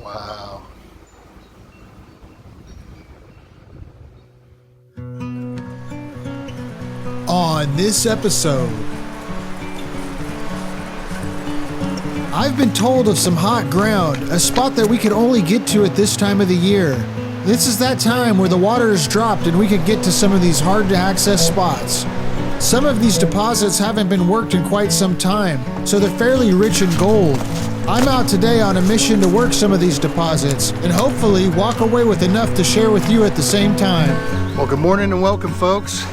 Wow. On this episode, I've been told of some hot ground, a spot that we could only get to at this time of the year. This is that time where the water is dropped and we could get to some of these hard to access spots. Some of these deposits haven't been worked in quite some time, so they're fairly rich in gold. I'm out today on a mission to work some of these deposits and hopefully walk away with enough to share with you at the same time. Well, good morning and welcome, folks.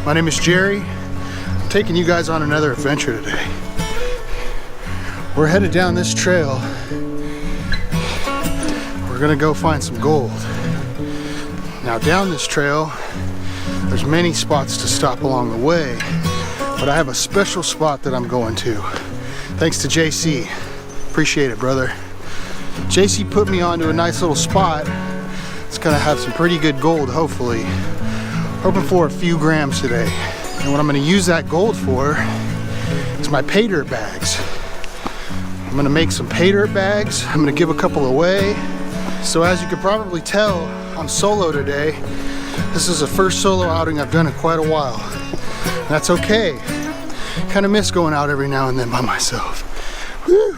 My name is Jerry. I'm taking you guys on another adventure today. We're headed down this trail. We're gonna go find some gold. Now down this trail, there's many spots to stop along the way, but I have a special spot that I'm going to. Thanks to JC. Appreciate it, brother. JC put me onto a nice little spot. It's gonna have some pretty good gold, hopefully. Hoping for a few grams today. And what I'm gonna use that gold for is my Paydirt bags. I'm gonna make some Paydirt bags. I'm gonna give a couple away. So as you can probably tell, I'm solo today. This is the first solo outing I've done in quite a while. That's okay. Kind of miss going out every now and then by myself. Whew.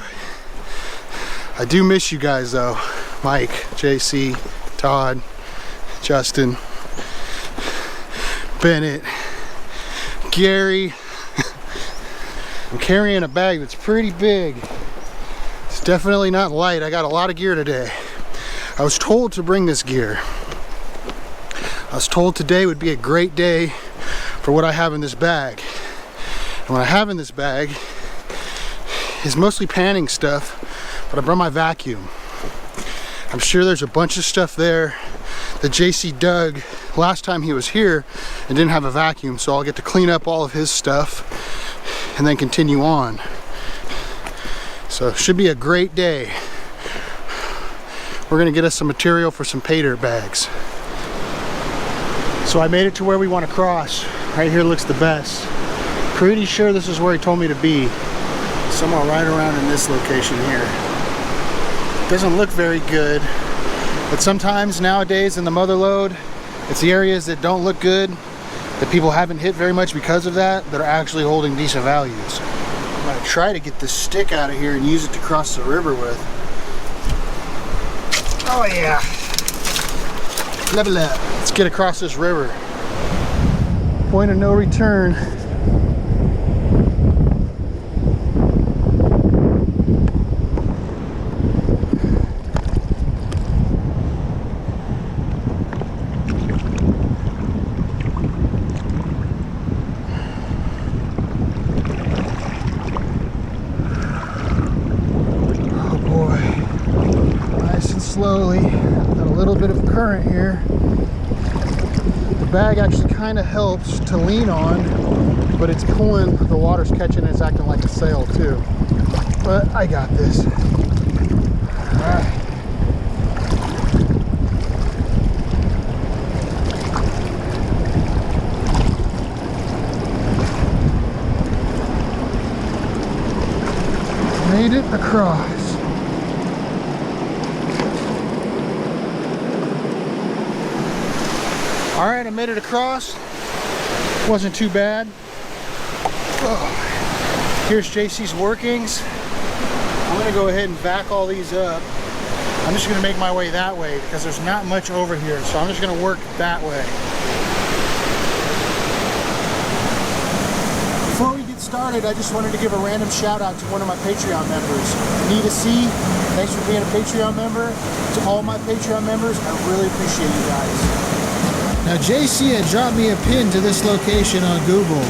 I do miss you guys though. Mike, JC, Todd, Justin, Bennett, Gary. I'm carrying a bag that's pretty big. It's definitely not light. I got a lot of gear today. I was told to bring this gear. I was told today would be a great day for what I have in this bag. And what I have in this bag is mostly panning stuff, but I brought my vacuum. I'm sure there's a bunch of stuff there that JC dug last time he was here and didn't have a vacuum, so I'll get to clean up all of his stuff and then continue on. So it should be a great day. We're gonna get us some material for some Paydirt bags. So I made it to where we want to cross. Right here looks the best. Pretty sure this is where he told me to be. Somewhere right around in this location here. Doesn't look very good, but sometimes nowadays in the mother lode, it's the areas that don't look good, that people haven't hit very much because of that are actually holding decent values. I'm gonna try to get this stick out of here and use it to cross the river with. Oh yeah. Level up. Let's get across this river. Point of no return. Oh boy. Nice and slowly. Got a little bit of current here. The bag actually kind of helps to lean on, but it's pulling, the water's catching, it's acting like a sail too. But I got this. All right. Made it across. All right, I made it across. Wasn't too bad. Oh. Here's JC's workings. I'm gonna go ahead and back all these up. I'm just gonna make my way that way because there's not much over here, so I'm just gonna work that way. Before we get started, I just wanted to give a random shout out to one of my Patreon members. Anita C, thanks for being a Patreon member. To all my Patreon members, I really appreciate you guys. Now JC had dropped me a pin to this location on Google,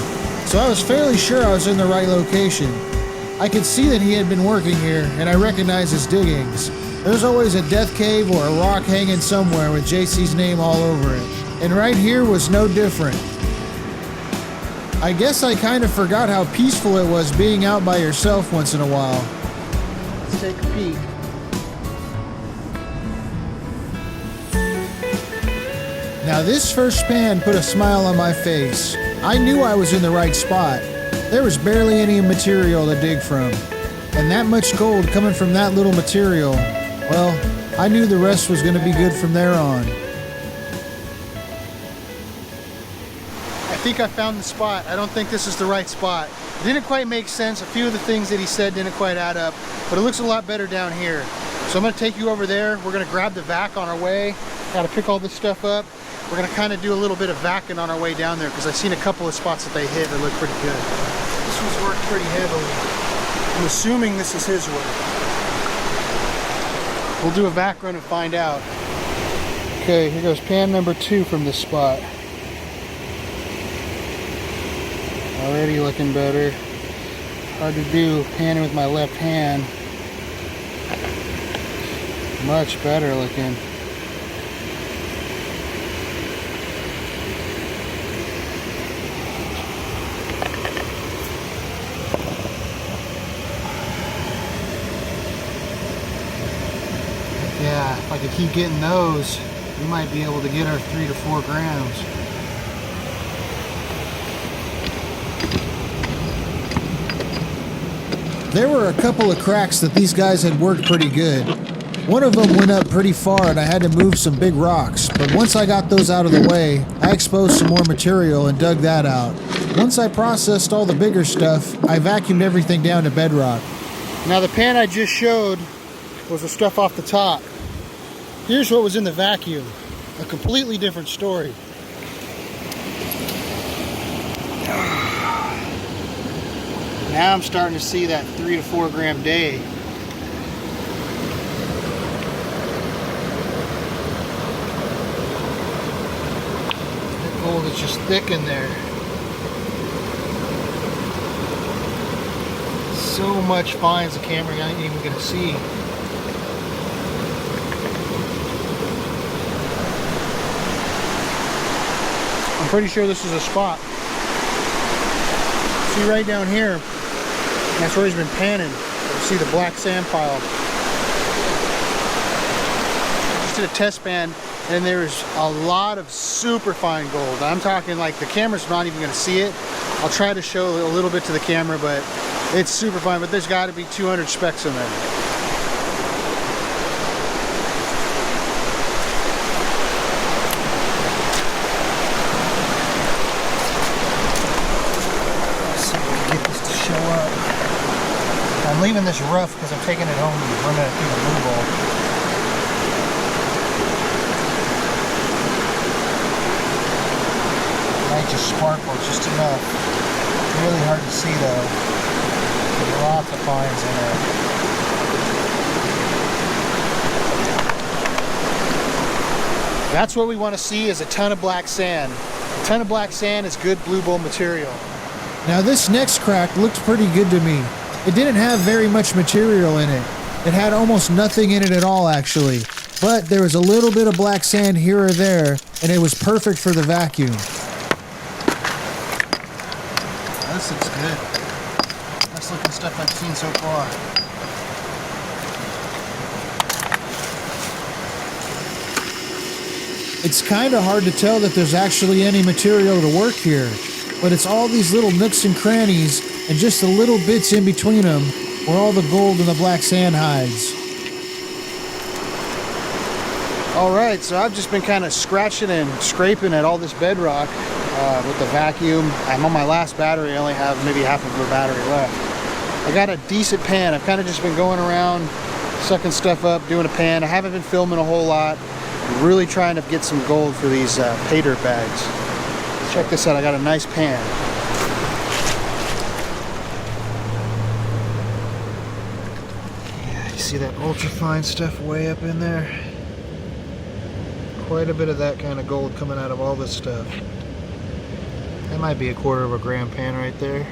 so I was fairly sure I was in the right location. I could see that he had been working here, and I recognized his diggings. There's always a death cave or a rock hanging somewhere with JC's name all over it, and right here was no different. I guess I kind of forgot how peaceful it was being out by yourself once in a while. Let's take a peek. Now this first span put a smile on my face. I knew I was in the right spot. There was barely any material to dig from. And that much gold coming from that little material, well, I knew the rest was going to be good from there on. I think I found the spot. I don't think this is the right spot. It didn't quite make sense. A few of the things that he said didn't quite add up, but it looks a lot better down here. So I'm gonna take you over there. We're gonna grab the vac on our way. Gotta pick all this stuff up. We're gonna kind of do a little bit of vacuing on our way down there because I've seen a couple of spots that they hit that look pretty good. This one's worked pretty heavily. I'm assuming this is his work. We'll do a vac run and find out. Okay, here goes pan number 2 from this spot. Already looking better. Hard to do panning with my left hand. Much better looking. Yeah, if I could keep getting those, we might be able to get our 3 to 4 grams. There were a couple of cracks that these guys had worked pretty good. One of them went up pretty far and I had to move some big rocks, but once I got those out of the way, I exposed some more material and dug that out. Once I processed all the bigger stuff, I vacuumed everything down to bedrock. Now the pan I just showed was the stuff off the top. Here's what was in the vacuum. A completely different story. Now I'm starting to see that 3 to 4 gram day. That gold is just thick in there. So much fines the camera ain't even gonna see. I'm pretty sure this is a spot. See right down here, that's where he's been panning. You see the black sand pile. Just did a test pan and there's a lot of super fine gold. I'm talking like the camera's not even gonna see it. I'll try to show a little bit to the camera, but it's super fine, but there's gotta be 200 specks in there. I'm leaving this rough because I'm taking it home and running it through the blue ball. Might just sparkle just enough. Really hard to see though. There's lots of fines in there. That's what we want to see, is a ton of black sand. A ton of black sand is good blue bowl material. Now this next crack looked pretty good to me. It didn't have very much material in it. It had almost nothing in it at all, actually. But there was a little bit of black sand here or there, and it was perfect for the vacuum. This looks good. Best looking stuff I've seen so far. It's kind of hard to tell that there's actually any material to work here, but it's all these little nooks and crannies and just the little bits in between them where all the gold and the black sand hides. Alright, so I've just been kind of scratching and scraping at all this bedrock with the vacuum. I'm on my last battery. I only have maybe half of a battery left. I got a decent pan. I've kind of just been going around sucking stuff up, doing a pan. I haven't been filming a whole lot. I'm really trying to get some gold for these Paydirt bags. Check this out. I got a nice pan. See that ultra fine stuff way up in there? Quite a bit of that kind of gold coming out of all this stuff. That might be a 1/4 of a gram pan right there.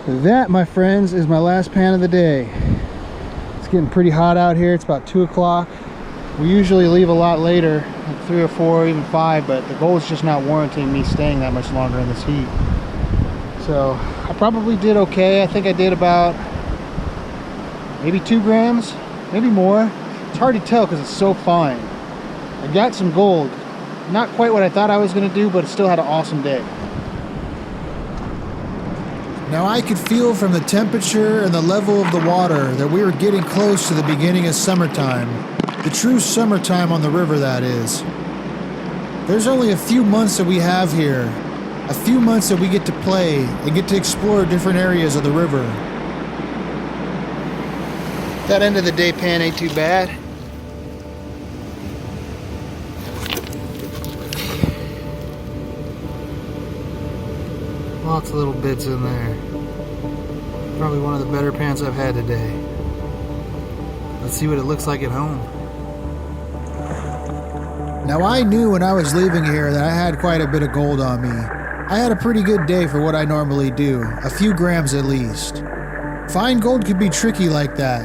That, my friends, is my last pan of the day. It's getting pretty hot out here. It's about 2 o'clock. We usually leave a lot later, like 3 or 4, even 5, but the gold's just not warranting me staying that much longer in this heat. So I probably did okay. I think I did about maybe 2 grams, maybe more. It's hard to tell because it's so fine. I got some gold. Not quite what I thought I was going to do, but it still had an awesome day. Now I could feel from the temperature and the level of the water that we were getting close to the beginning of summertime. The true summertime on the river, that is. There's only a few months that we have here. A few months that we get to play and get to explore different areas of the river. That end of the day pan ain't too bad. Lots of little bits in there. Probably one of the better pans I've had today. Let's see what it looks like at home. Now I knew when I was leaving here that I had quite a bit of gold on me. I had a pretty good day for what I normally do, a few grams at least. Fine gold could be tricky like that.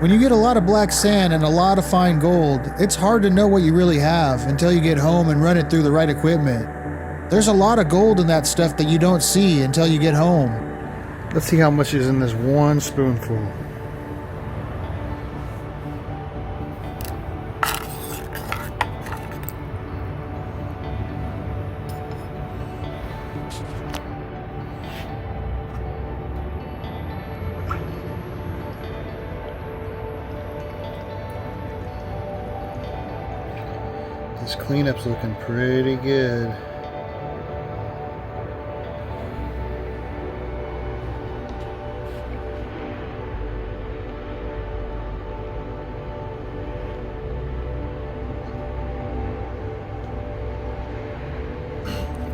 When you get a lot of black sand and a lot of fine gold, it's hard to know what you really have until you get home and run it through the right equipment. There's a lot of gold in that stuff that you don't see until you get home. Let's see how much is in this one spoonful. This cleanup's looking pretty good.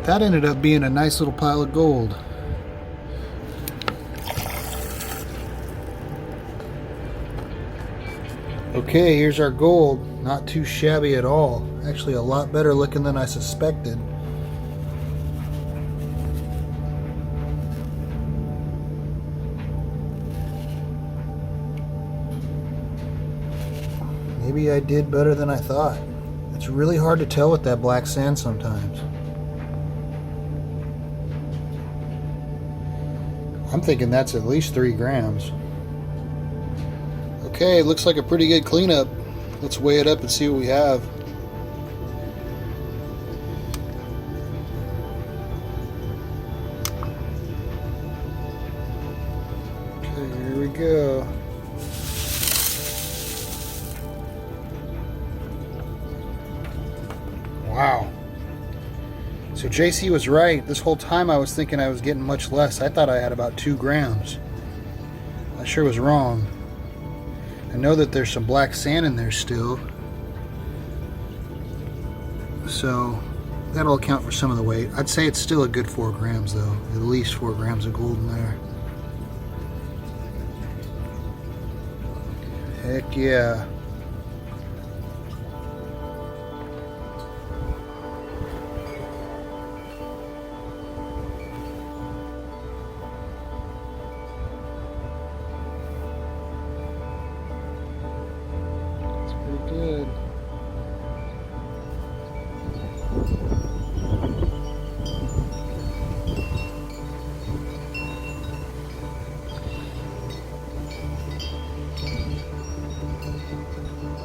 That ended up being a nice little pile of gold. Okay, here's our gold. Not too shabby at all. Actually a lot better looking than I suspected. Maybe I did better than I thought. It's really hard to tell with that black sand sometimes. I'm thinking that's at least 3 grams. Okay, looks like a pretty good cleanup. Let's weigh it up and see what we have. Okay, here we go. Wow. So JC was right. This whole time I was thinking I was getting much less. I thought I had about 2 grams. I sure was wrong. I know that there's some black sand in there still. So that'll account for some of the weight. I'd say it's still a good 4 grams though. At least 4 grams of gold in there. Heck yeah. Good.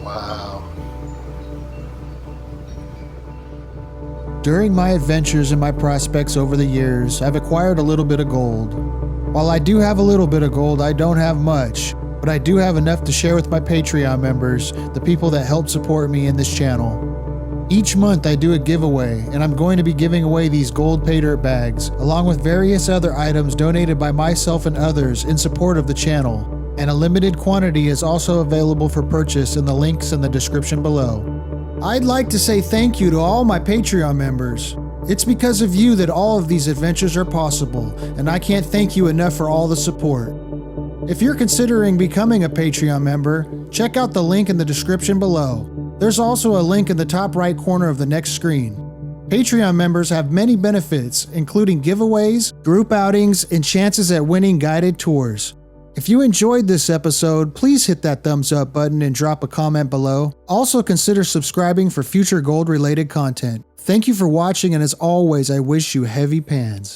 Wow. During my adventures and my prospects over the years, I've acquired a little bit of gold. While I do have a little bit of gold, I don't have much. But I do have enough to share with my Patreon members, the people that help support me in this channel. Each month I do a giveaway, and I'm going to be giving away these gold Paydirt bags, along with various other items donated by myself and others in support of the channel. And a limited quantity is also available for purchase in the links in the description below. I'd like to say thank you to all my Patreon members. It's because of you that all of these adventures are possible, and I can't thank you enough for all the support. If you're considering becoming a Patreon member, check out the link in the description below. There's also a link in the top right corner of the next screen. Patreon members have many benefits, including giveaways, group outings, and chances at winning guided tours. If you enjoyed this episode, please hit that thumbs up button and drop a comment below. Also consider subscribing for future gold related content. Thank you for watching, and as always, I wish you heavy pans.